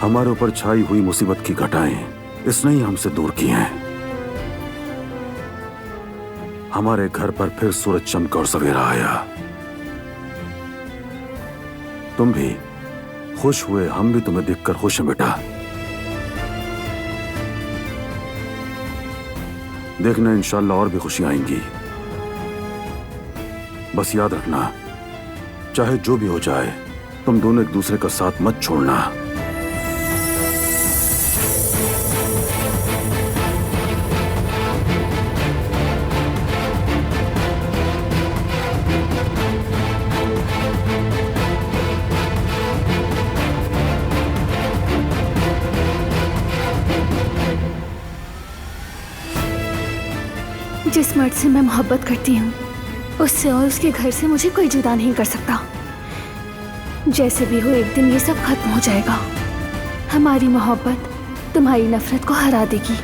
हमारे ऊपर छाई हुई मुसीबत की घटाएं इसने ही हमसे दूर की हैं। हमारे घर पर फिर सूरज चमका और सवेरा आया। तुम भी खुश हुए, हम भी तुम्हें देखकर खुश हैं बेटा। देखना इंशाल्लाह और भी खुशियां आएंगी। बस याद रखना, चाहे जो भी हो जाए, तुम दोनों एक दूसरे का साथ मत छोड़ना। जिस मर्द से मैं मोहब्बत करती हूँ उससे और उसके घर से मुझे कोई जुदा नहीं कर सकता। जैसे भी हो एक दिन ये सब खत्म हो जाएगा। हमारी मोहब्बत तुम्हारी नफरत को हरा देगी।